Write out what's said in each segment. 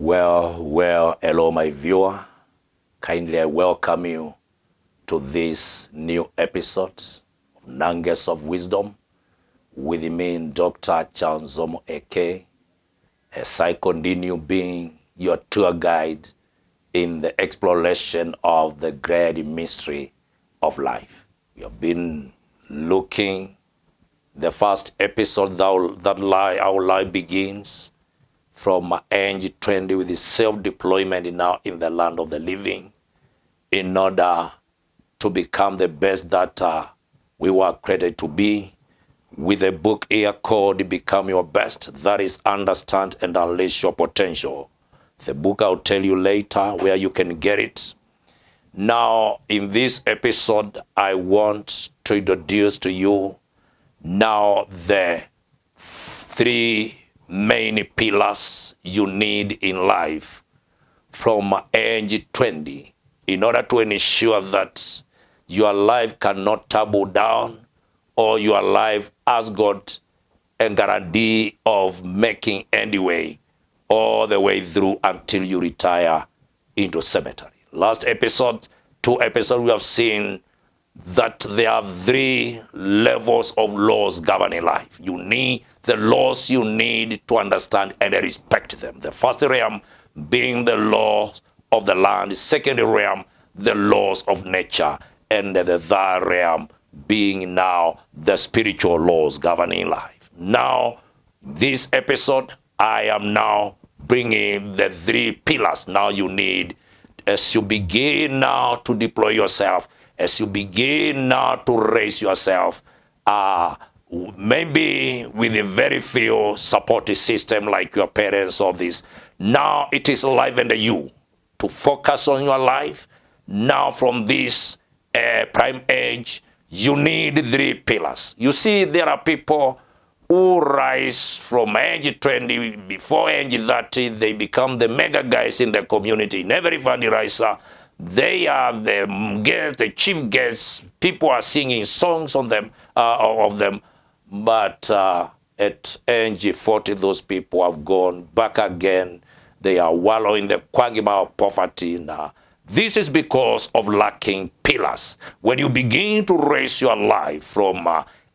Hello, my viewer. Kindly I welcome you to this new episode of Nuggets of Wisdom with me, Dr. Nzomo, AK, as I continue being your tour guide in the exploration of the great mystery of life. We have been looking the first episode that our life begins from age 20 with the self-deployment now in the land of the living in order to become the best that we were created to be, with a book here called Become Your Best, that is Understand and Unleash Your Potential. The book I'll tell you later where you can get it. Now, in this episode, I want to introduce to you now the three main pillars you need in life from age 20 in order to ensure that your life cannot tumble down or your life has got a guarantee of making any way all the way through until you retire into cemetery. Last episode, 2 episodes, we have seen that there are 3 levels of laws governing life. You need the laws you need to understand and respect them. The first realm being the laws of the land, the second realm, the laws of nature, and the third realm being now the spiritual laws governing life. Now, this episode, I am now bringing the 3 pillars now you need as you begin now to deploy yourself, as you begin now to raise yourself, maybe with a very few supportive system like your parents or this. Now it is life and you to focus on your life. Now from this prime age, you need 3 pillars. You see, there are people who rise from age 20, before age 30, they become the mega guys in the community. In every fundraiser, they are the guests, the chief guests. People are singing songs on them, of them. But at age 40, those people have gone back again. They are wallowing in the quagmire of poverty now. This is because of lacking pillars. When you begin to raise your life from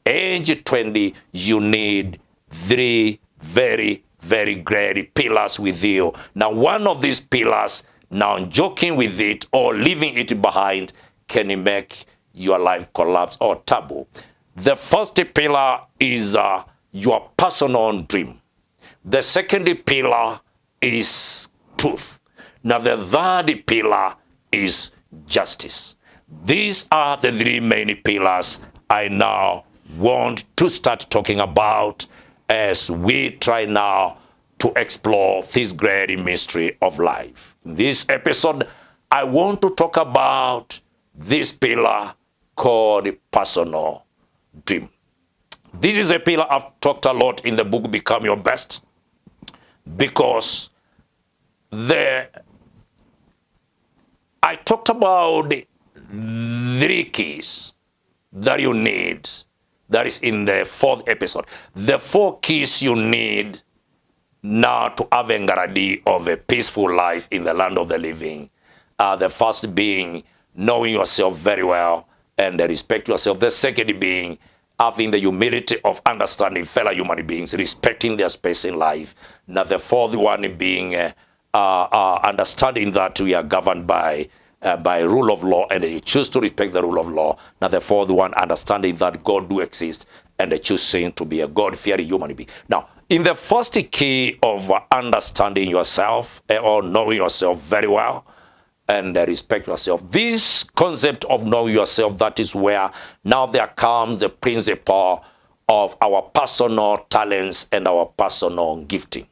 age 20, you need 3 very, very great pillars with you. Now, one of these pillars, now joking with it or leaving it behind, can make your life collapse or taboo. The first pillar is your personal dream. The second pillar is truth. Now, the third pillar is justice. These are the 3 main pillars I now want to start talking about as we try now to explore this great mystery of life. In this episode, I want to talk about this pillar called personal dream. This is a pillar I've talked a lot in the book Become Your Best, because I talked about 3 keys that you need. That is in the 4th episode. The 4 keys you need now to have a guarantee of a peaceful life in the land of the living. The first being knowing yourself very well and respect yourself. The second being having the humility of understanding fellow human beings, respecting their space in life. Now the 4th one being understanding that we are governed by rule of law, and you choose to respect the rule of law. Now the 4th one, understanding that God do exist, and choosing to be a God-fearing human being. Now, in the first key of understanding yourself or knowing yourself very well and respect yourself, this concept of knowing yourself, that is where now there comes the principle of our personal talents and our personal gifting.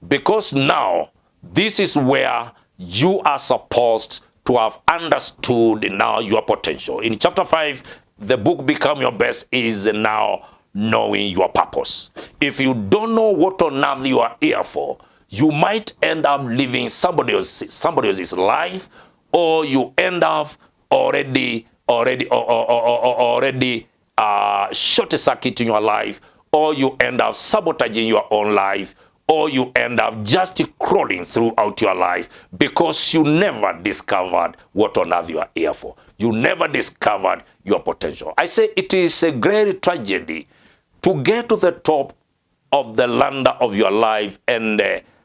Because now this is where you are supposed to have understood now your potential. In chapter 5, the book Become Your Best is now knowing your purpose. If you don't know what on earth you are here for, you might end up living somebody else's life, or you end up already short-circuiting your life, or you end up sabotaging your own life, or you end up just crawling throughout your life because you never discovered what on earth you are here for. You never discovered your potential. I say it is a great tragedy to get to the top of the ladder of your life and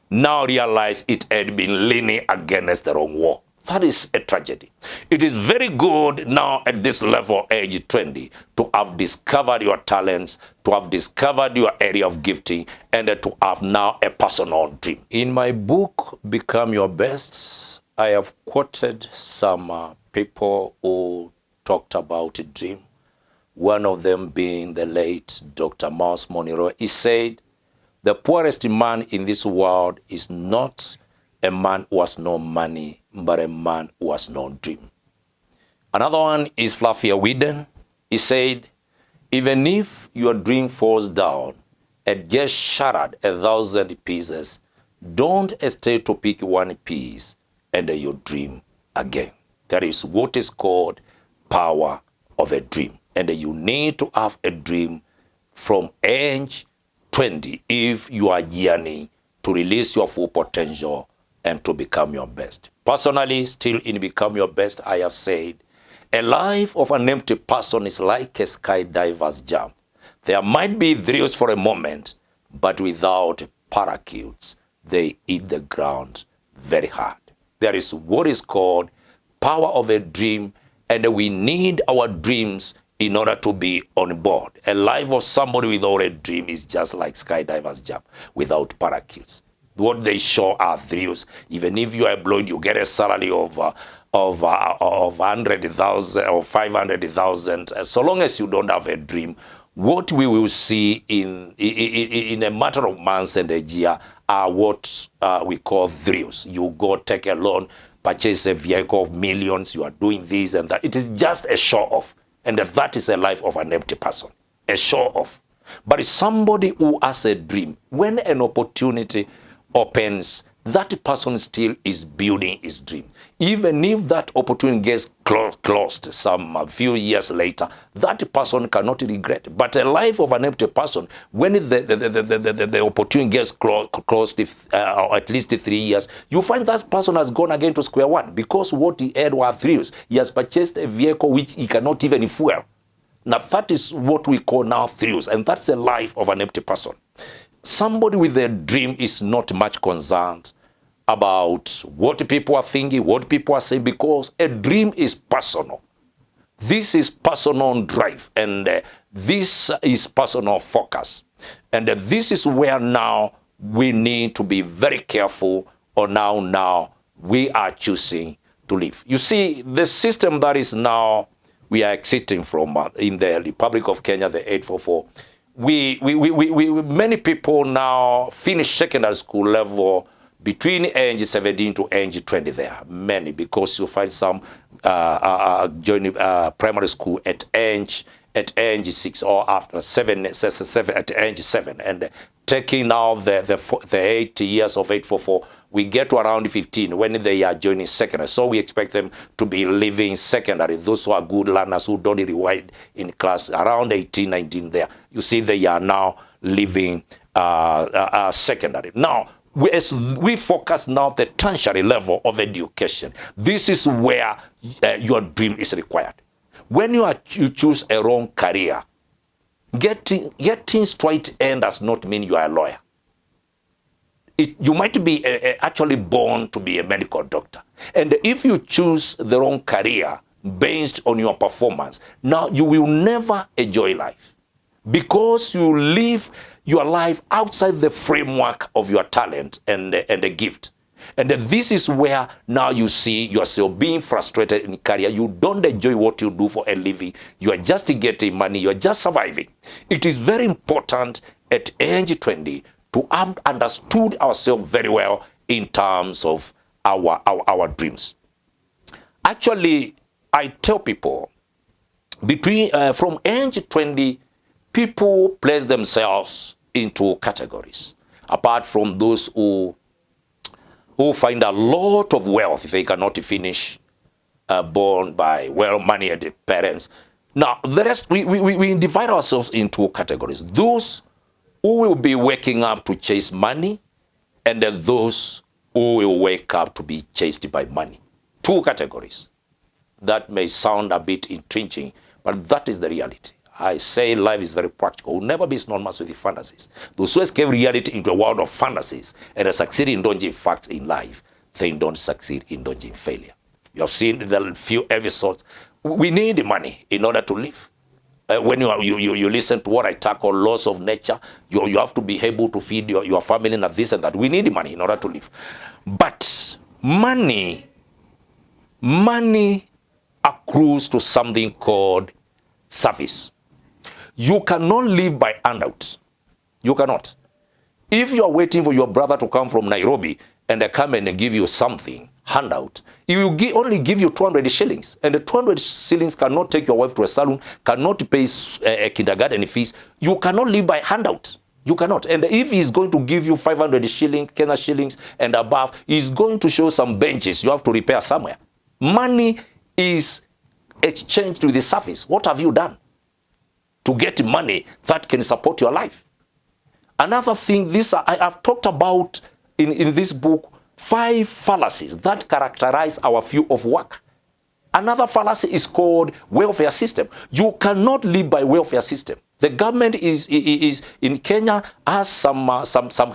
now realize it had been leaning against the wrong wall. That is a tragedy. It is very good now at this level, age 20, to have discovered your talents, to have discovered your area of gifting, and to have now a personal dream. In my book, Become Your Best, I have quoted some people who talked about a dream. One of them being the late Dr. Miles Monroe. He said, the poorest man in this world is not a man who has no money, but a man who has no dream. Another one is Fluffy Whedon. He said, even if your dream falls down and gets shattered 1,000 pieces, don't hesitate to pick one piece and you dream again. That is what is called power of a dream. And you need to have a dream from age 20 if you are yearning to release your full potential and to become your best. Personally, still in Become Your Best, I have said, a life of an empty person is like a skydiver's jump. There might be thrills for a moment, but without paracutes, they hit the ground very hard. There is what is called power of a dream, and we need our dreams in order to be on board. A life of somebody without a dream is just like skydiver's jump without parachutes. What they show are thrills. Even if you are employed, you get a salary of 100,000 or 500,000. So long as you don't have a dream, what we will see in a matter of months and a year are what we call thrills. You go take a loan, purchase a vehicle of millions, you are doing this and that. It is just a show off. And that is a life of an empty person, a show off. But it's somebody who has a dream. When an opportunity opens, that person still is building his dream. Even if that opportunity gets closed some few years later, that person cannot regret. But a life of an empty person, when the opportunity gets closed at least 3 years, you find that person has gone again to square one because what he had were thrills. He has purchased a vehicle which he cannot even fuel. Now that is what we call now thrills, and that's a life of an empty person. Somebody with a dream is not much concerned about what people are thinking, what people are saying, because a dream is personal. This is personal drive, and this is personal focus. And this is where now we need to be very careful on how now we are choosing to live. You see, the system that is now we are exiting from in the Republic of Kenya, the 844, many people now finish secondary school level between age 17 to age 20 there. Many, because you find some joining primary school at age 6 or after 7 at age 7, and taking now the 8 years of 844, we get to around 15 when they are joining secondary. So we expect them to be leaving secondary. Those who are good learners who don't rewind in class around 18, 19 there. You see they are now leaving secondary. Now, as we focus now the tertiary level of education, this is where your dream is required. When you choose a wrong career, getting straight end does not mean you are a lawyer. You might be actually born to be a medical doctor. And if you choose the wrong career based on your performance, now you will never enjoy life because you live your life outside the framework of your talent and the gift. And this is where now you see yourself being frustrated in career. You don't enjoy what you do for a living. You are just getting money. You are just surviving. It is very important at age 20 to have understood ourselves very well in terms of our dreams. Actually, I tell people from age 20, people place themselves into categories. Apart from those who find a lot of wealth if they cannot finish, born by well-mannered parents. Now, the rest, we divide ourselves into categories. Those who will be waking up to chase money and those who will wake up to be chased by money. Two categories. That may sound a bit entrenching, but that is the reality. I say life is very practical. We'll never be synonymous with the fantasies. Those who escape reality into a world of fantasies and succeed in dodging facts in life, they don't succeed in dodging failure. You have seen the few episodes. We need money in order to live. When you listen to what I tackle, laws of nature, you have to be able to feed your family and this and that. We need money in order to live. But money accrues to something called service. You cannot live by handout. You cannot. If you are waiting for your brother to come from Nairobi and they come and give you something, handout, he will only give you 200 shillings. And the 200 shillings cannot take your wife to a salon, cannot pay kindergarten fees. You cannot live by handout. You cannot. And if he's going to give you 500 shillings, Kenya shillings and above, he's going to show some benches you have to repair somewhere. Money is exchanged with the service. What have you done to get money that can support your life? Another thing, I have talked about in this book, 5 fallacies that characterize our view of work. Another fallacy is called welfare system. You cannot live by welfare system. The government is in Kenya has some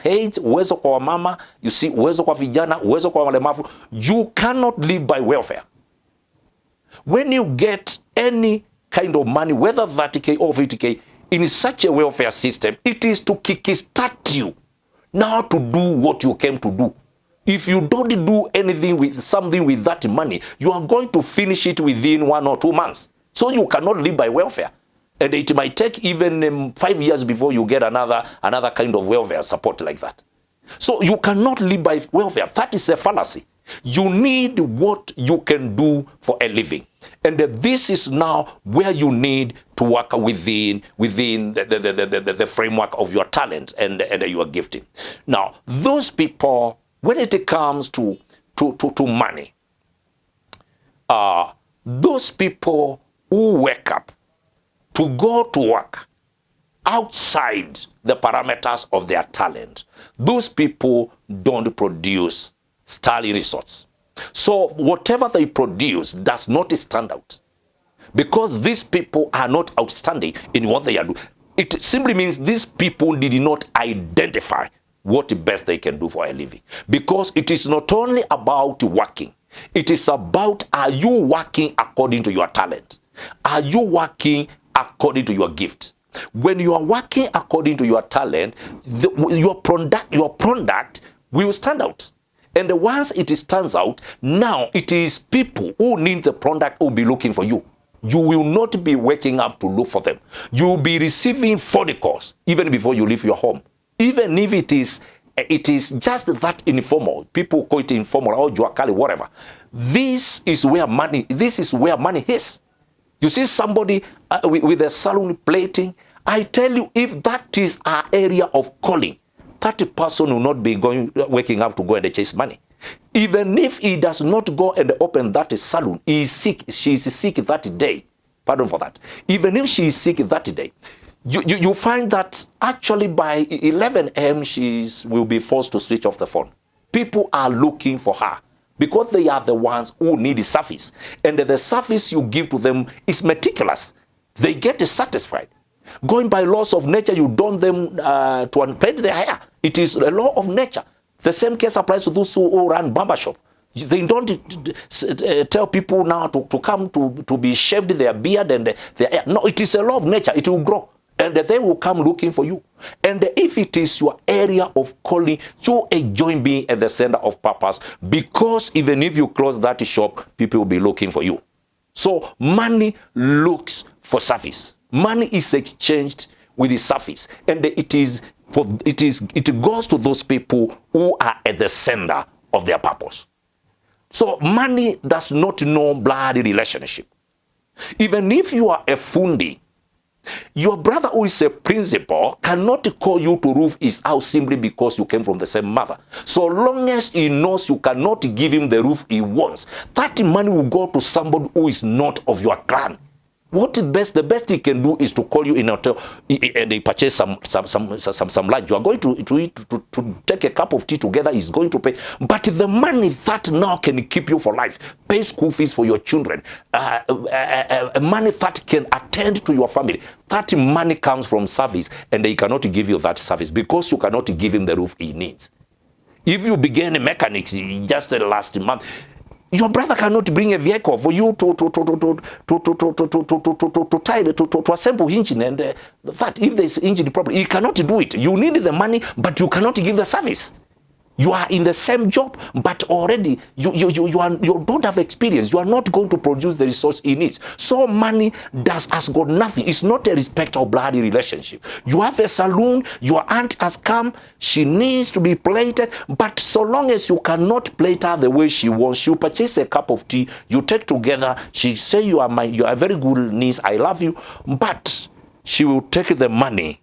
aids, uwezo kwa wamama, you see, uwezo kwa vijana, uwezo kwa walemavu. You cannot live by welfare. When you get any kind of money, whether 30K or 50K, in such a welfare system, it is to kickstart you now to do what you came to do. If you don't do anything with something with that money, you are going to finish it within 1 or 2 months. So you cannot live by welfare. And it might take even 5 years before you get another kind of welfare support like that. So you cannot live by welfare. That is a fallacy. You need what you can do for a living. And this is now where you need to work within the framework of your talent and your gifting. Now, those people, when it comes to money, those people who wake up to go to work outside the parameters of their talent, those people don't produce sterling results. So whatever they produce does not stand out, because these people are not outstanding in what they are doing. It simply means these people did not identify what best they can do for a living, because it is not only about working. It is about, are you working according to your talent? Are you working according to your gift? When you are working according to your talent, your product will stand out. And once it stands out, now it is people who need the product who will be looking for you. You will not be waking up to look for them. You will be receiving phone calls even before you leave your home. Even if it is just that informal. People call it informal or juakali, whatever. This is where money is. You see somebody with a salon plating. I tell you, if that is our area of calling, that person will not be waking up to go and chase money. Even if he does not go and open that salon, he is sick, she is sick that day. Pardon for that. Even if she is sick that day, you find that actually by 11 a.m. she will be forced to switch off the phone. People are looking for her because they are the ones who need the service. And the service you give to them is meticulous. They get satisfied. Going by laws of nature, you don't them to unpaid their hair. It is a law of nature. The same case applies to those who run barbershop. They don't tell people now to come to be shaved their beard and their hair. No, it is a law of nature. It will grow. And they will come looking for you. And if it is your area of calling, you enjoy being at the center of purpose, because even if you close that shop, people will be looking for you. So money looks for service. Money is exchanged with the service, and it goes to those people who are at the center of their purpose. So money does not know blood relationship. Even if you are a fundi, your brother who is a principal cannot call you to roof his house simply because you came from the same mother. So long as he knows you cannot give him the roof he wants, that money will go to somebody who is not of your clan. What the best he can do is to call you in a hotel and they purchase some lunch. You are going to take a cup of tea together. He's going to pay. But the money that now can keep you for life, pay school fees for your children, money that can attend to your family, that money comes from service, and they cannot give you that service because you cannot give him the roof he needs. If you begin a mechanics just last month, your brother cannot bring a vehicle for you to assemble engine, and that if there's engine problem, he cannot do it. You need the money, but you cannot give the service. You are in the same job, but already you don't have experience. You are not going to produce the resource he needs. So money has got nothing. It's not a respect or bloody relationship. You have a saloon, your aunt has come, she needs to be plated, but so long as you cannot plate her the way she wants, you purchase a cup of tea, you take together, she say you are a very good niece, I love you, but she will take the money,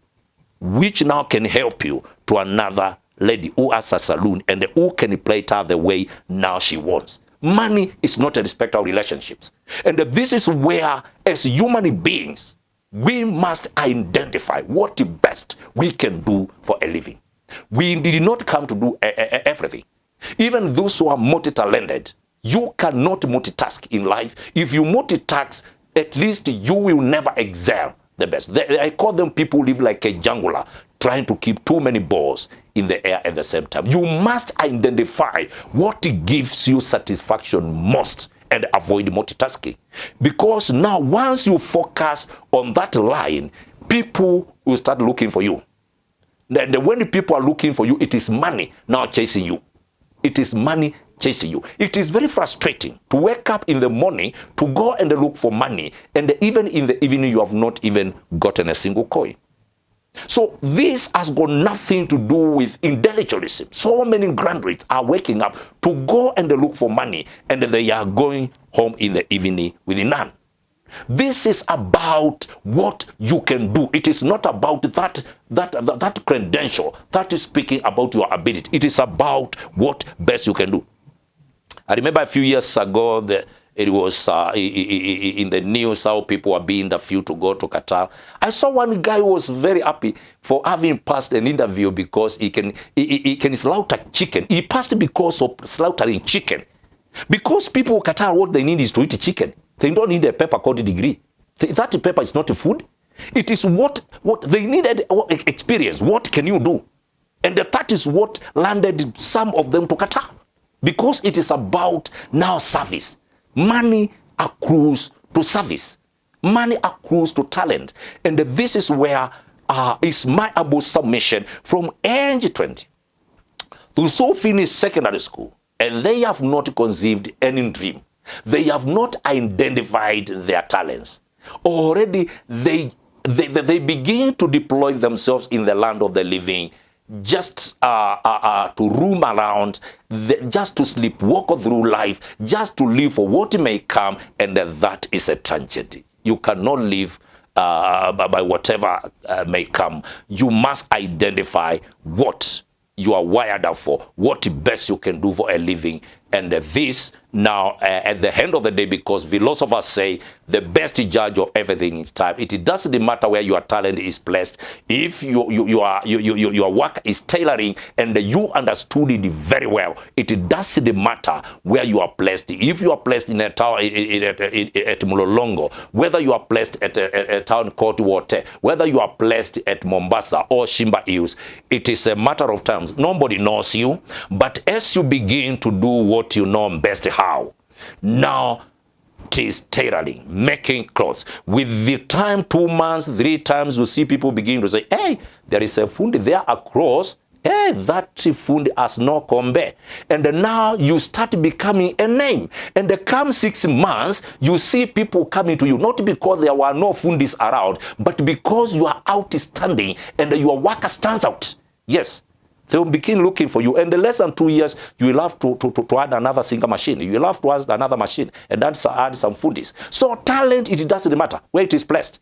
which now can help you, to another lady who has a saloon and who can play her the way now she wants. Money is not a respect of relationships. And this is where, as human beings, we must identify what the best we can do for a living. We did not come to do everything. Even those who are multi-talented, you cannot multitask in life. If you multitask, at least you will never excel the best. I call them people who live like a jungler, trying to keep too many balls in the air at the same time. You must identify what gives you satisfaction most and avoid multitasking. Because now once you focus on that line, people will start looking for you. Then when people are looking for you, it is money now chasing you. It is money chasing you. It is very frustrating to wake up in the morning to go and look for money, and even in the evening you have not even gotten a single coin. So this has got nothing to do with intellectualism. So many graduates are waking up to go and look for money, and they are going home in the evening with none. This is about what you can do. It is not about that credential that is speaking about your ability. It is about what best you can do. I remember a few years ago, it was in the news how people were being interviewed to go to Qatar. I saw one guy who was very happy for having passed an interview because he can slaughter chicken. He passed because of slaughtering chicken. Because people in Qatar, what they need is to eat chicken. They don't need a pepper code degree. That pepper is not a food. It is what they needed experience. What can you do? And that is what landed some of them to Qatar. Because it is about now service. Money accrues to service. Money accrues to talent. And this is where is my humble submission from age 20 to so finish secondary school, and they have not conceived any dream. They have not identified their talents. Already they begin to deploy themselves in the land of the living, just to roam around, just to sleepwalk through life, just to live for what may come, and that is a tragedy. You cannot live by whatever may come. You must identify what you are wired up for, what best you can do for a living. And this now, at the end of the day, because philosophers say the best judge of everything is time. It doesn't matter where your talent is placed. If your work is tailoring and you understood it very well, it doesn't matter where you are placed. If you are placed in a town at Mulolongo, whether you are placed at a town called Wote, whether you are placed at Mombasa or Shimba Hills, it is a matter of time. Nobody knows you, but as you begin to do what you know best how, now it is tailoring, making clothes. With the time, 2 months, 3 times, you see people begin to say, hey, there is a fundi there across. Hey, that fundi has no combe. And now you start becoming a name. And come 6 months, you see people coming to you, not because there were no fundis around, but because you are outstanding and your work stands out. Yes. They will begin looking for you. And in less than 2 years, you will have to add another single machine. You will have to add another machine and then add some foodies. So talent, it doesn't matter where it is placed.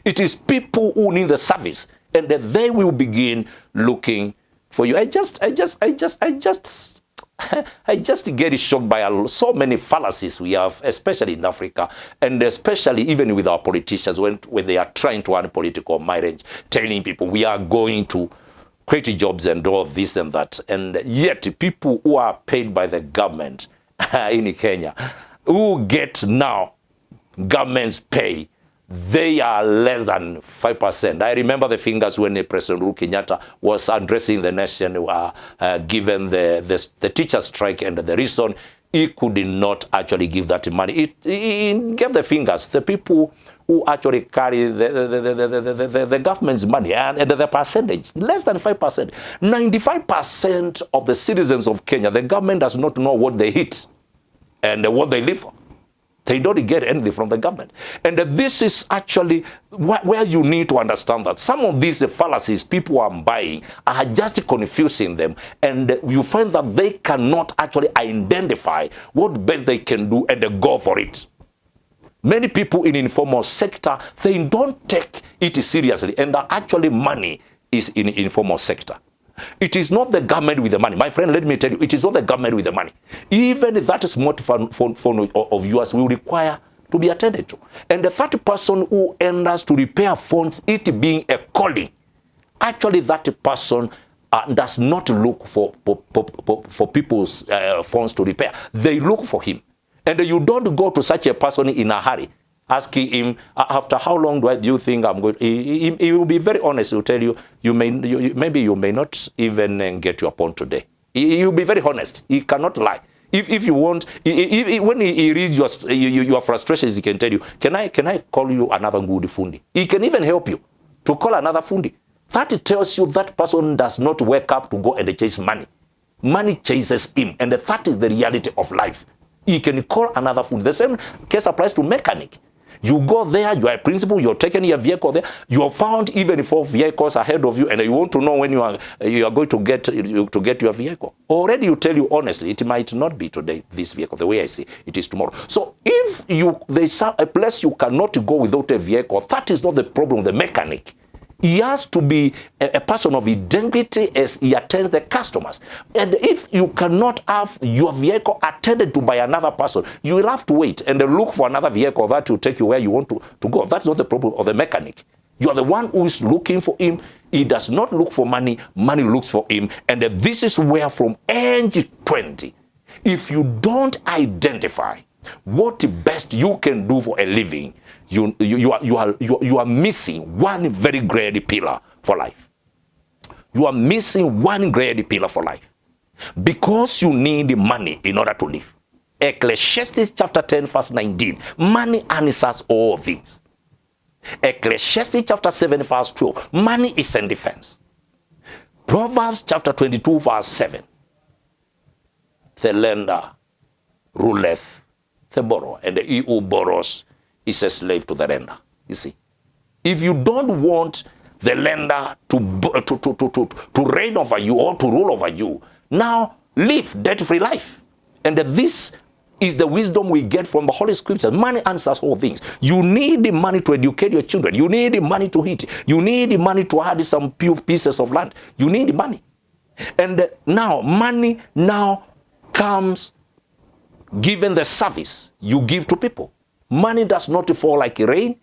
It is people who need the service, and that they will begin looking for you. I just get shocked by so many fallacies we have, especially in Africa, and especially even with our politicians when they are trying to earn political mileage, telling people we are going to create jobs and all this and that. And yet people who are paid by the government in Kenya, who get now government's pay, they are less than 5%. I remember the figures when President Uhuru Kenyatta was addressing the nation, given the teacher strike, and the reason he could not actually give that money. He gave the fingers. The people who actually carry the government's money, and the percentage, less than 5%. 95% of the citizens of Kenya, the government does not know what they eat and what they live for. They don't get anything from the government. And this is actually where you need to understand that some of these fallacies people are buying are just confusing them. And you find that they cannot actually identify what best they can do and they go for it. Many people in informal sector, they don't take it seriously. And actually money is in informal sector. It is not the government with the money. My friend, let me tell you, it is not the government with the money. Even that smartphone of yours will require to be attended to. And the third person who enters to repair phones, it being a calling, actually that person does not look for people's phones to repair. They look for him. And you don't go to such a person in a hurry, asking him, after how long do you think I'm going? He will be very honest. He'll tell you, maybe you may not even get your phone today. He will be very honest. He cannot lie. If you want, when he reads your frustrations, he can tell you, can I call you another good fundi? He can even help you to call another fundi. That tells you that person does not wake up to go and chase money. Money chases him, and that is the reality of life. He can call another fundi. The same case applies to mechanic. You go there, you are a principal, you're taking your vehicle there, you are found even 4 vehicles ahead of you, and you want to know when you are going to get your vehicle. Already you tell you honestly, it might not be today, this vehicle, the way I see it is tomorrow. So if there's a place you cannot go without a vehicle, that is not the problem of the mechanic. He has to be a person of integrity as he attends the customers. And if you cannot have your vehicle attended to by another person, you will have to wait and look for another vehicle that will take you where you want to go. That's not the problem of the mechanic. You are the one who is looking for him. He does not look for money. Money looks for him. And this is where from age 20, if you don't identify what best you can do for a living, you are missing one very great pillar for life. You are missing one great pillar for life. Because you need money in order to live. Ecclesiastes chapter 10 verse 19. Money answers all things. Ecclesiastes chapter 7 verse 12. Money is in defense. Proverbs chapter 22 verse 7. The lender ruleth the borrower, and he who borrows is a slave to the lender. You see, if you don't want the lender to reign over you or to rule over you, now live debt-free life. And this is the wisdom we get from the Holy Scriptures. Money answers all things. You need the money to educate your children. You need the money to eat. You need the money to add some few pieces of land. You need the money. And now money now comes given the service you give to people. Money does not fall like rain.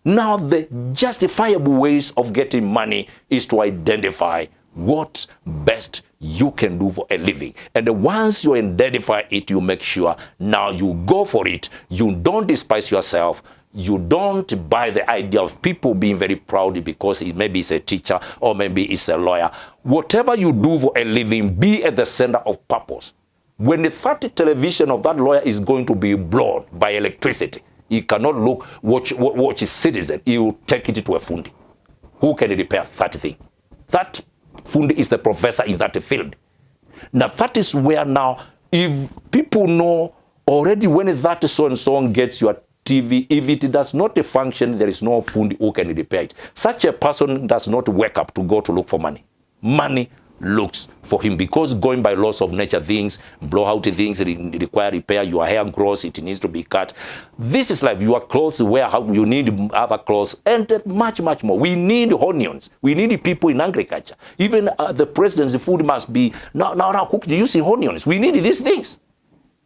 Now the justifiable ways of getting money is to identify what best you can do for a living. And once you identify it, you make sure now you go for it. You don't despise yourself. You don't buy the idea of people being very proud because maybe it's a teacher or maybe it's a lawyer. Whatever you do for a living, be at the center of purpose. When the 30 television of that lawyer is going to be blown by electricity, he cannot watch his citizen. He will take it to a fundi. Who can repair that thing? That fundi is the professor in that field. Now that is where now, if people know already when that so-and-so gets your TV, if it does not function, there is no fundi who can repair it. Such a person does not wake up to go to look for money. Money looks for him, because going by laws of nature, things, blowout things require repair. Your hair grows, it needs to be cut. This is life. Your clothes wear, how you need other clothes, and much, much more. We need onions. We need people in agriculture. Even the president's food must be now cooked using onions. We need these things.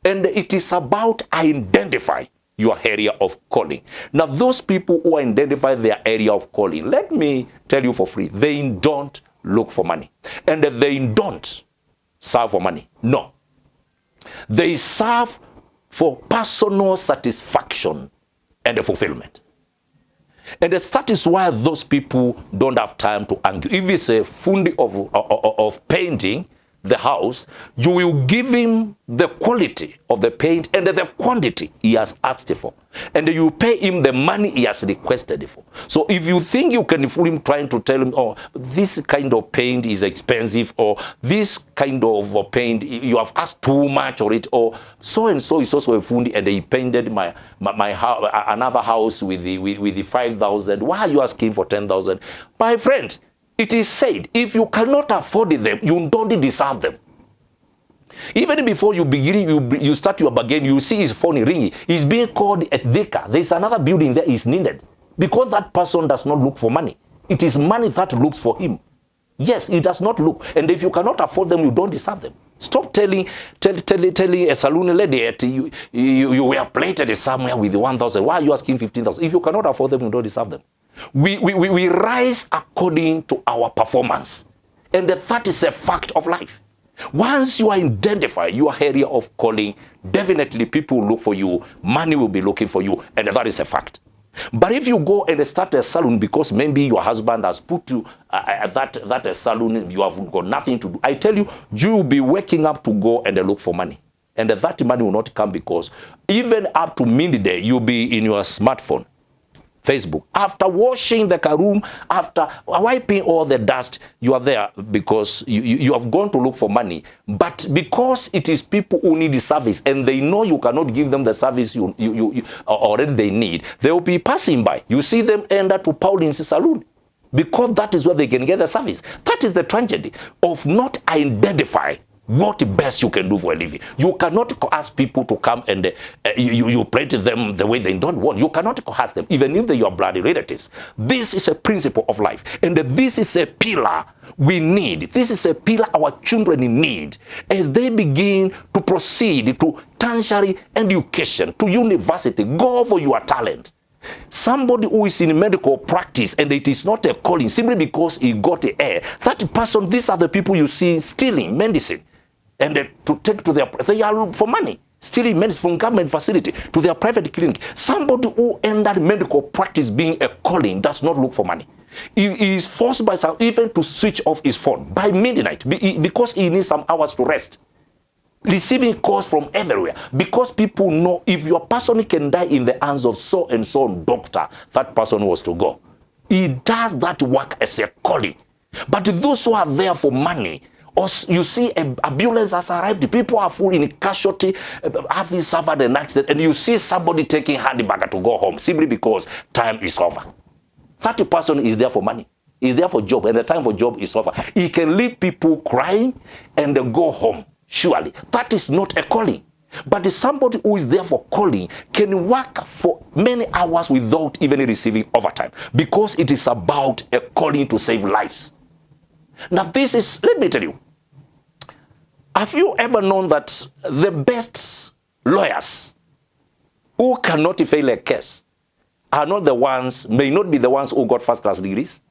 And it is about identify your area of calling. Now, those people who identify their area of calling, let me tell you for free, they don't look for money. And they don't serve for money. No. They serve for personal satisfaction and fulfillment. And that is why those people don't have time to argue. If it's a fundi of painting the house, you will give him the quality of the paint and the quantity he has asked for. And you pay him the money he has requested for. So if you think you can fool him trying to tell him, oh, this kind of paint is expensive, or this kind of paint, you have asked too much for it, or so and so is also a fundi and he painted my house, another house with the 5,000. Why are you asking for 10,000? My friend, it is said, if you cannot afford them, you don't deserve them. Even before you begin, you start your bargain, you see his phone ringing. He's being called at Dhika. There's another building there is needed. Because that person does not look for money. It is money that looks for him. Yes, it does not look. And if you cannot afford them, you don't deserve them. Stop telling a saloon lady that you were plated somewhere with 1,000. Why are you asking 15,000? If you cannot afford them, you don't deserve them. We rise according to our performance. And that is a fact of life. Once you identify your area of calling, definitely people will look for you, money will be looking for you, and that is a fact. But if you go and start a salon because maybe your husband has put you that a salon, you have got nothing to do, I tell you, you will be waking up to go and look for money. And that money will not come because even up to midday, you'll be in your smartphone, Facebook. After washing the room, after wiping all the dust, you are there because you have gone to look for money. But because it is people who need the service and they know you cannot give them the service you already they need, they will be passing by. You see them enter to Pauline's saloon because that is where they can get the service. That is the tragedy of not identifying what best you can do for a living. You cannot ask people to come and you pray to them the way they don't want. You cannot coerce them, even if they are your bloody relatives. This is a principle of life. And this is a pillar we need. This is a pillar our children need as they begin to proceed to tertiary education, to university. Go for your talent. Somebody who is in medical practice and it is not a calling simply because he got the air, that person, these are the people you see stealing medicine. And to take to they are for money, stealing medicine from government facility to their private clinic. Somebody who entered medical practice being a calling does not look for money. He is forced by some even to switch off his phone by midnight because he needs some hours to rest. Receiving calls from everywhere because people know if your person can die in the hands of so and so doctor, that person was to go. He does that work as a calling. But those who are there for money, or you see an ambulance has arrived, people are full in casualty, having suffered an accident, and you see somebody taking handbag to go home simply because time is over. That person is there for money, is there for job, and the time for job is over. He can leave people crying and go home, surely. That is not a calling. But somebody who is there for calling can work for many hours without even receiving overtime because it is about a calling to save lives. Now this is, let me tell you, have you ever known that the best lawyers who cannot fail a case are not the ones, may not be the ones who got first class degrees?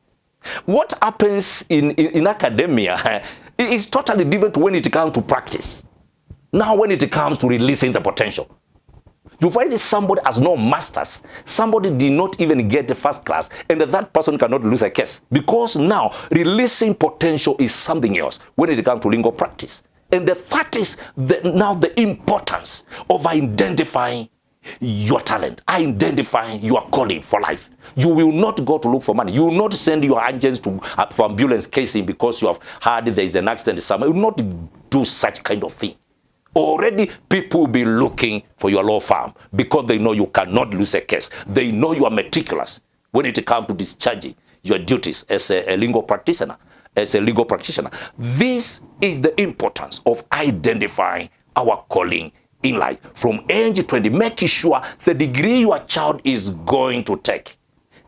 What happens in academia is totally different when it comes to practice. Now when it comes to releasing the potential, you find somebody has no masters, somebody did not even get the first class, and that person cannot lose a case. Because now, releasing potential is something else when it comes to legal practice. And that is now the importance of identifying your talent, identifying your calling for life. You will not go to look for money. You will not send your agents for ambulance casing because you have heard there is an accident somewhere. You will not do such kind of thing. Already people will be looking for your law firm because they know you cannot lose a case. They know you are meticulous when it comes to discharging your duties as a legal practitioner. as a legal practitioner. This is the importance of identifying our calling in life. From age 20, making sure the degree your child is going to take,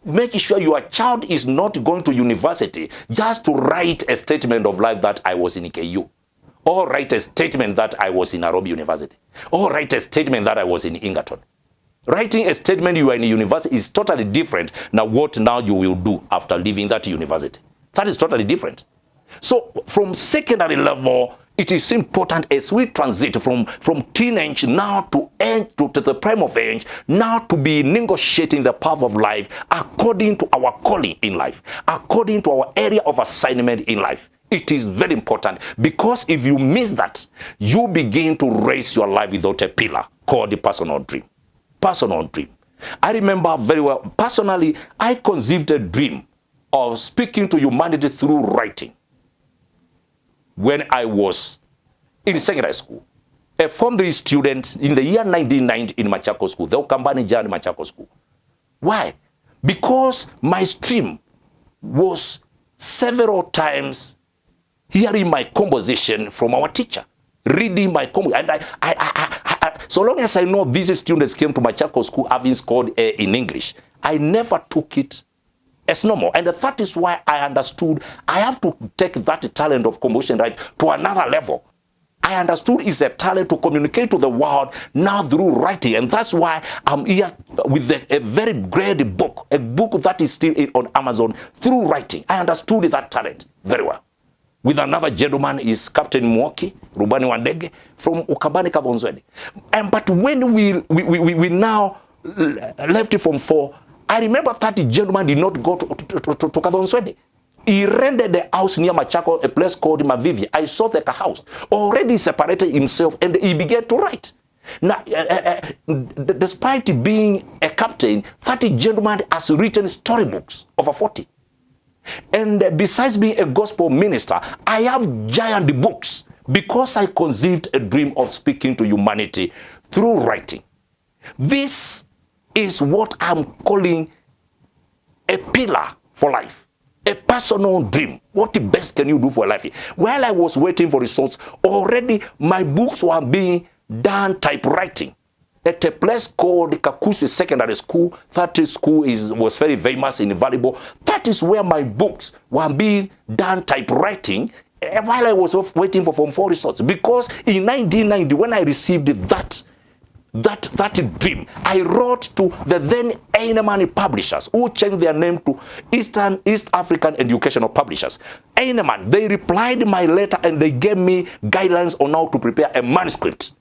making sure your child is not going to university just to write a statement of life that I was in KU, or write a statement that I was in Nairobi University, or write a statement that I was in Egerton. Writing a statement you are in a university is totally different now what now you will do after leaving that university. That is totally different. So from secondary level, it is important as we transit from teenage now to the prime of age, now to be negotiating the path of life according to our calling in life, according to our area of assignment in life. It is very important, because if you miss that, you begin to raise your life without a pillar called the personal dream. Personal dream. I remember very well, personally, I conceived a dream of speaking to humanity through writing when I was in secondary school. A Form 3 student in the year 1990 in Machako School, the Okambani Jan Machako School. Why? Because my stream was several times hearing my composition from our teacher, reading my composition. And I, so long as I know these students came to Machako School having scored A in English, I never took it as normal. And that is why I understood I have to take that talent of composition right to another level. I understood it's a talent to communicate to the world now through writing. And that's why I'm here with a very great book, a book that is still on Amazon, through writing. I understood that talent very well. With another gentleman is Captain Mwoki, Rubani Wandege, from Ukambani Kabonzwede. But when we now left from 4, I remember that gentleman did not go to Kabonzwede. He rented the house near Machako, a place called Mavivi. I saw the house, already separated himself, and he began to write. Now, despite being a captain, that gentleman has written storybooks over 40. And besides being a gospel minister, I have giant books because I conceived a dream of speaking to humanity through writing. This is what I'm calling a pillar for life, a personal dream. What the best can you do for life? While I was waiting for results, already my books were being done typewriting at a place called Kakusu Secondary School. That school was very famous and valuable. That is where my books were being done typewriting while I was waiting for Form 4 results. Because in 1990, when I received that dream, I wrote to the then Heinemann publishers, who changed their name to East African Educational Publishers. Heinemann, they replied my letter and they gave me guidelines on how to prepare a manuscript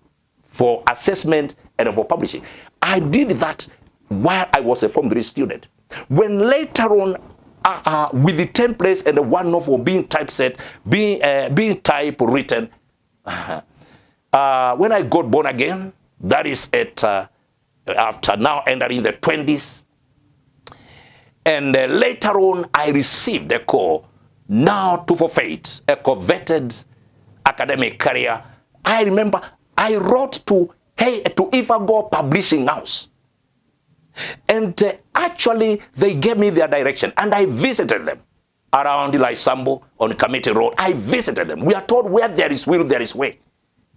for assessment and for publishing. I did that while I was a Form 3 student. When later on, with the templates and the one novel being typeset, being typewritten, when I got born again, that is after now entering the 20s, and later on I received a call now to forfeit a coveted academic career. I remember I wrote to Ifago Publishing House, and actually they gave me their direction, and I visited them around Lysambo on Committee Road. I visited them. We are told where there is will, there is way.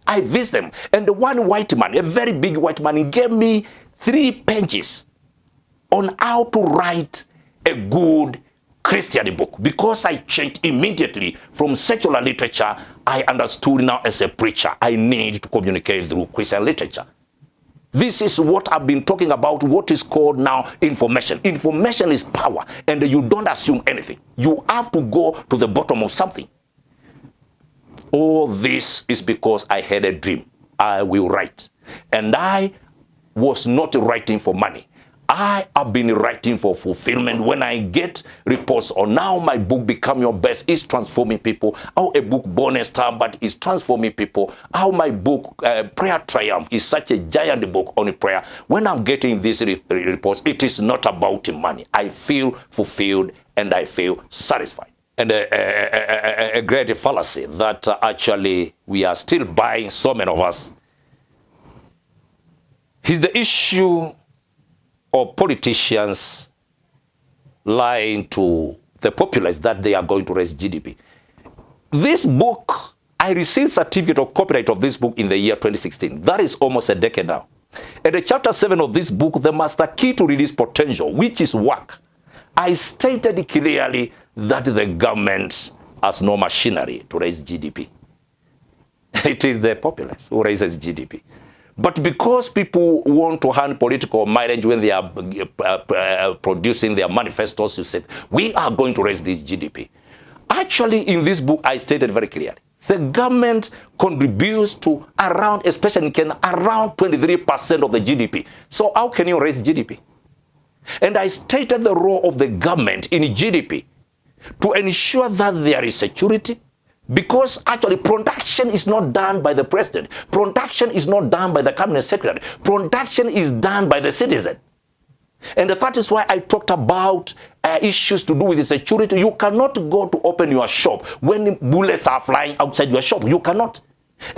I visited them, and the one white man, a very big white man, he gave me 3 pages on how to write a good Christian book, because I changed immediately from secular literature. I understood now as a preacher, I need to communicate through Christian literature. This is what I've been talking about, what is called now information. Information is power, and you don't assume anything. You have to go to the bottom of something. All this is because I had a dream. I will write. And I was not writing for money. I have been writing for fulfillment. When I get reports on now my book Become Your Best is transforming people, how a book Born a Star but is transforming people, how my book Prayer Triumph is such a giant book on prayer. When I'm getting these reports, it is not about money. I feel fulfilled and I feel satisfied. And a great fallacy that actually we are still buying, so many of us, is the issue of politicians lying to the populace that they are going to raise GDP. This book, I received certificate of copyright of this book in the year 2016. That is almost a decade now. And the chapter 7 of this book, the master key to release potential, which is work, I stated clearly that the government has no machinery to raise GDP. It is the populace who raises GDP. But because people want to hand political mileage when they are producing their manifestos, you said, we are going to raise this GDP. Actually, in this book, I stated very clearly, the government contributes to around, especially in Kenya, around 23% of the GDP. So how can you raise GDP? And I stated the role of the government in GDP to ensure that there is security, because actually production is not done by the president. Production is not done by the cabinet secretary. Production is done by the citizen. And that is why I talked about issues to do with the security. You cannot go to open your shop when bullets are flying outside your shop. You cannot.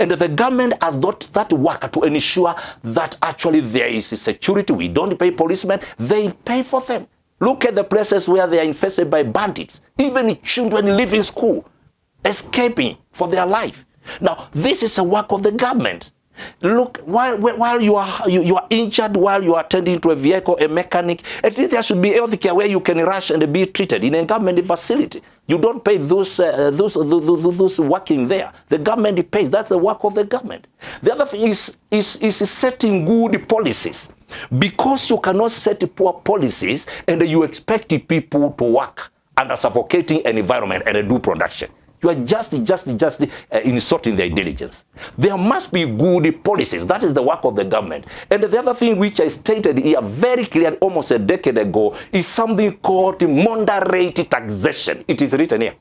And the government has got that work to ensure that actually there is security. We don't pay policemen. They pay for them. Look at the places where they are infested by bandits. Even children leaving school, escaping for their life. Now, this is a work of the government. Look, while you are injured, while you are attending to a vehicle, a mechanic, at least there should be health care where you can rush and be treated in a government facility. You don't pay those working there. The government pays. That's the work of the government. The other thing is setting good policies. Because you cannot set poor policies and you expect people to work under suffocating an environment and do production. You are just insulting their diligence. There must be good policies. That is the work of the government. And the other thing which I stated here very clearly almost a decade ago is something called moderate taxation. It is written here.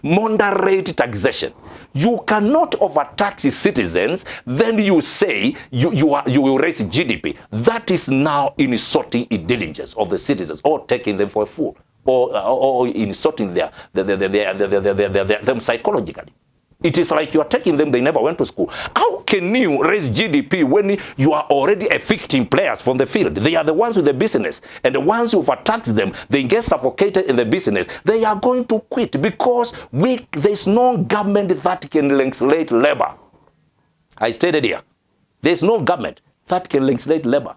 Moderate taxation. You cannot overtax citizens, then you say you will raise GDP. That is now insulting diligence of the citizens or taking them for a fool. Or insulting them psychologically. It is like you are taking them, they never went to school. How can you raise GDP when you are already evicting players from the field? They are the ones with the business. And the ones who have taxed them, they get suffocated in the business. They are going to quit because there is no government that can legislate labor. I stated here, there is no government that can legislate labor.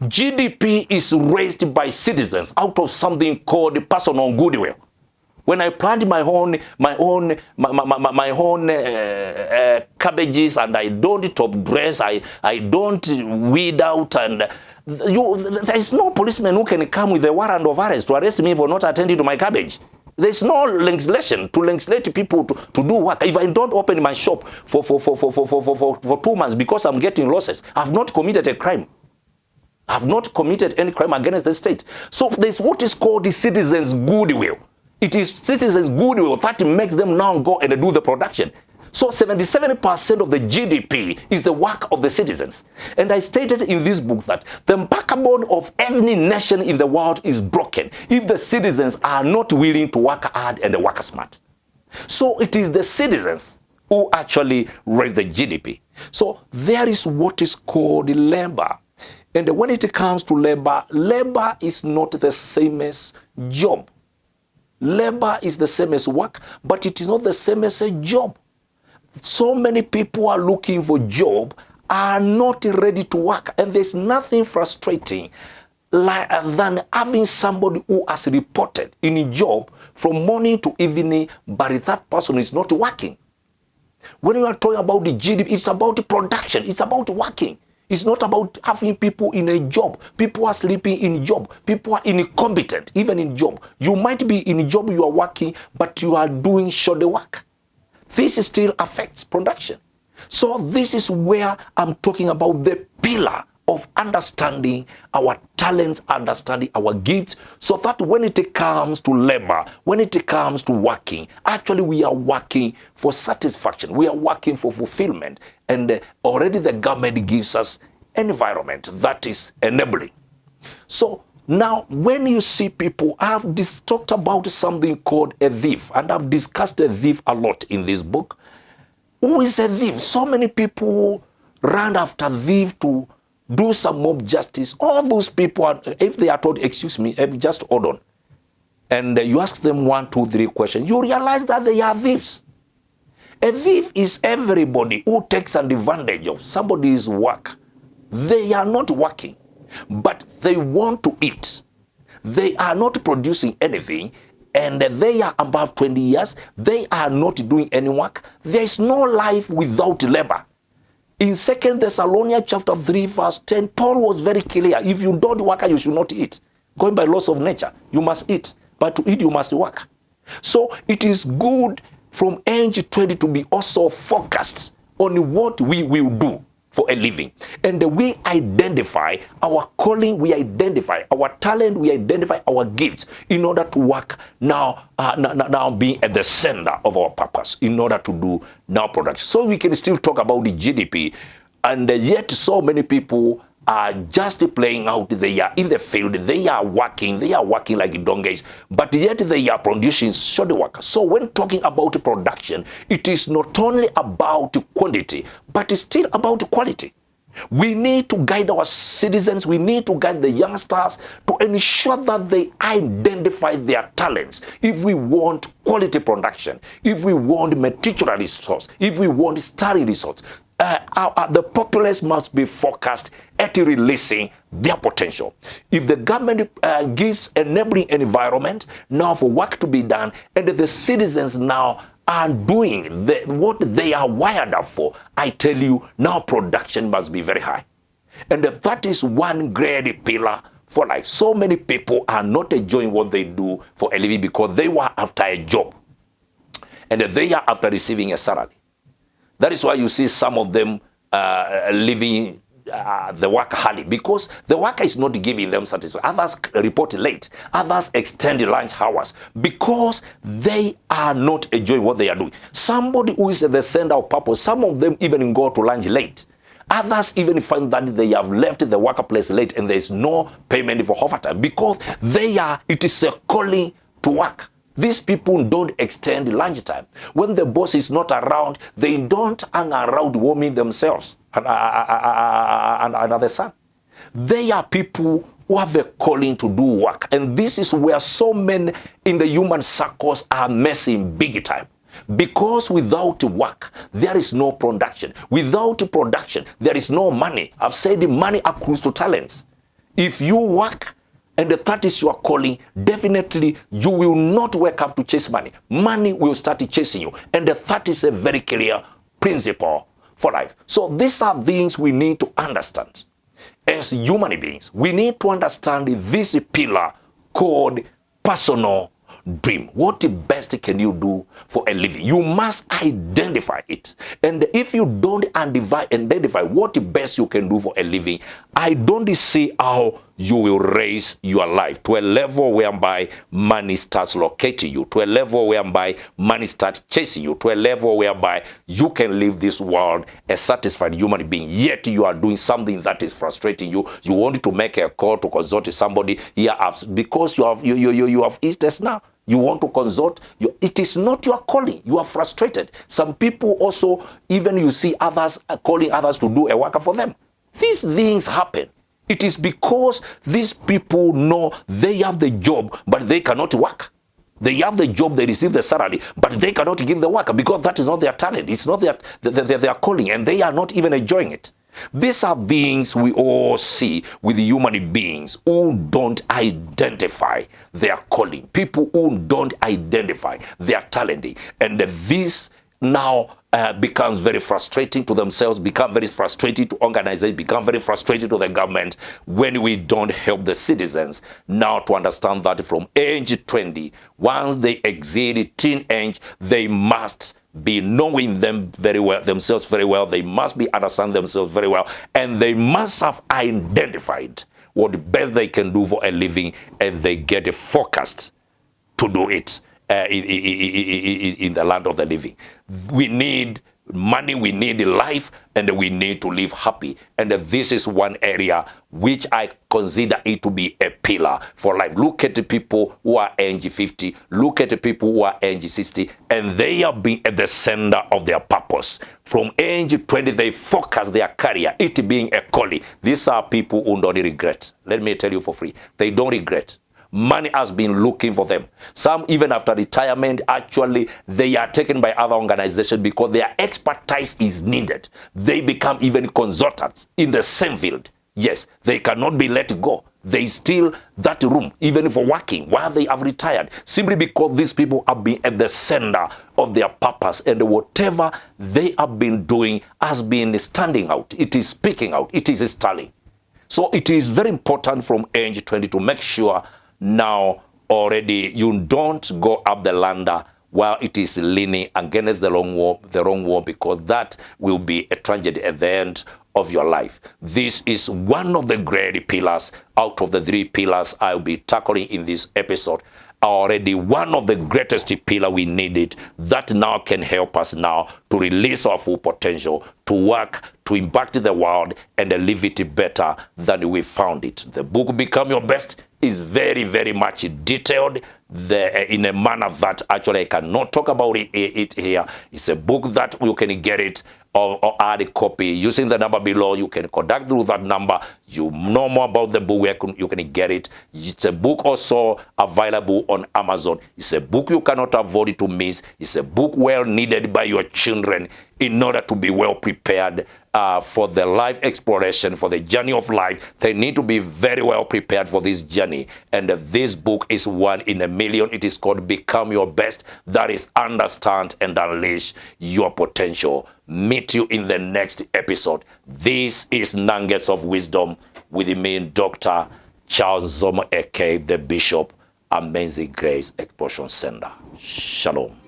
GDP is raised by citizens out of something called personal goodwill. When I plant my own cabbages and I don't top dress, I don't weed out, and there is no policeman who can come with a warrant of arrest to arrest me for not attending to my cabbage. There is no legislation to legislate people to do work. If I don't open my shop for 2 months because I'm getting losses, I've not committed a crime. I've not committed any crime against the state. So there's what is called the citizens' goodwill. It is citizens' goodwill that makes them now go and do the production. So 77% of the GDP is the work of the citizens. And I stated in this book that the backbone of any nation in the world is broken if the citizens are not willing to work hard and work smart. So it is the citizens who actually raise the GDP. So there is what is called labor. And when it comes to labor, labor is not the same as job. Labor is the same as work, but it is not the same as a job. So many people are looking for job, are not ready to work. And there's nothing frustrating than having somebody who has reported in a job from morning to evening, but that person is not working. When you are talking about the GDP, it's about the production. It's about working. It's not about having people in a job. People are sleeping in job. People are incompetent, even in job. You might be in a job, you are working, but you are doing shoulder work. This still affects production. So this is where I'm talking about the pillar of understanding our talents, understanding our gifts, so that when it comes to labor, when it comes to working, actually we are working for satisfaction. We are working for fulfillment. And already the government gives us an environment that is enabling. So now when you see people, I've talked about something called a thief, and I've discussed a thief a lot in this book. Who is a thief? So many people run after thief to do some mob justice. All those people, if they are told, excuse me, just hold on. and you ask them 1, 2, 3 questions, you realize that they are thieves. A thief is everybody who takes advantage of somebody's work. They are not working, but they want to eat. They are not producing anything, and they are above 20 years. They are not doing any work. There is no life without labor. In 2 Thessalonians chapter 3, verse 10, Paul was very clear. If you don't work, you should not eat. Going by laws of nature, you must eat. But to eat, you must work. So it is good from age 20 to be also focused on what we will do for a living. And we identify our calling, we identify our talent, we identify our gifts in order to work now being at the center of our purpose, in order to do now production. So we can still talk about the GDP, and yet so many people are just playing out. They are in the field, they are working like donkeys, but yet they are producing shoddy work. So when talking about production, it is not only about quantity, but it's still about quality. We need to guide our citizens, we need to guide the youngsters to ensure that they identify their talents. If we want quality production, if we want meticulous resource, if we want study resource, the populace must be focused at releasing their potential. If the government gives enabling environment now for work to be done, and the citizens now are doing what they are wired up for, I tell you, now production must be very high. And that is one great pillar for life. So many people are not enjoying what they do for a living because they were after a job, and they are after receiving a salary. That is why you see some of them leaving the work early, because the worker is not giving them satisfaction. Others report late. Others extend lunch hours because they are not enjoying what they are doing. Somebody who is at the center of purpose, some of them even go to lunch late. Others even find that they have left the workplace late and there is no payment for overtime because it is a calling to work. These people don't extend lunchtime. When the boss is not around, they don't hang around warming themselves under the sun. They are people who have a calling to do work. And this is where so many in the human circles are messing big time. Because without work, there is no production. Without production, there is no money. I've said money accrues to talents. If you work, and that is your calling, definitely you will not wake up to chase money. Money will start chasing you. And that is a very clear principle for life. So these are things we need to understand. As human beings, we need to understand this pillar called personal dream. What best can you do for a living? You must identify it. And if you don't identify what best you can do for a living, I don't see how you will raise your life to a level whereby money starts locating you, to a level whereby money starts chasing you, to a level whereby you can leave this world a satisfied human being, yet you are doing something that is frustrating you. You want to make a call to consult somebody here because you have interest now. You want to consult, it is not your calling. You are frustrated. Some people also, even you see others calling others to do a work for them. These things happen. It is because these people know they have the job, but they cannot work. They have the job, they receive the salary, but they cannot give the work because that is not their talent. It's not their calling, and they are not even enjoying it. These are things we all see with human beings who don't identify their calling, people who don't identify their talent. And this now becomes very frustrating to themselves, become very frustrating to organizations, become very frustrating to the government when we don't help the citizens now to understand that from age 20, once they exceed teenage, they must be knowing themselves very well. They must be understanding themselves very well, and they must have identified what best they can do for a living, and they get focused to do it in the land of the living. We need money, we need life, and we need to live happy. And this is one area which I consider it to be a pillar for life. Look at the people who are age 50, look at the people who are age 60, and they are being at the center of their purpose. From age 20, they focus their career, it being a calling. These are people who don't regret. Let me tell you for free, they don't regret. Money has been looking for them. Some, even after retirement, actually, they are taken by other organizations because their expertise is needed. They become even consultants in the same field. Yes, they cannot be let go. They still that room, even for working while they have retired, simply because these people have been at the center of their purpose, and whatever they have been doing has been standing out. It is speaking out. It is sterling. So it is very important from age 20 to make sure now already you don't go up the ladder while it is leaning against the wrong wall, because that will be a tragedy at the end of your life. This is one of the great pillars out of the 3 pillars I'll be tackling in this episode. Already one of the greatest pillar we needed that now can help us now to release our full potential, to work, to impact the world, and live it better than we found it. The book Become Your Best is very, very much detailed in a manner that actually I cannot talk about it here. It's a book that you can get it or add a copy using the number below. You can contact through that number. You know more about the book, where you can get it. It's a book also available on Amazon. It's a book you cannot afford to miss. It's a book well needed by your children in order to be well prepared for the life exploration, for the journey of life. They need to be very well prepared for this journey. And this book is one in a million. It is called Become Your Best. That is Understand and Unleash Your Potential. Meet you in the next episode. This is Nuggets of Wisdom with me, Dr. Charles Nzomo, aka the Bishop, Amazing Grace Explosion Center. Shalom.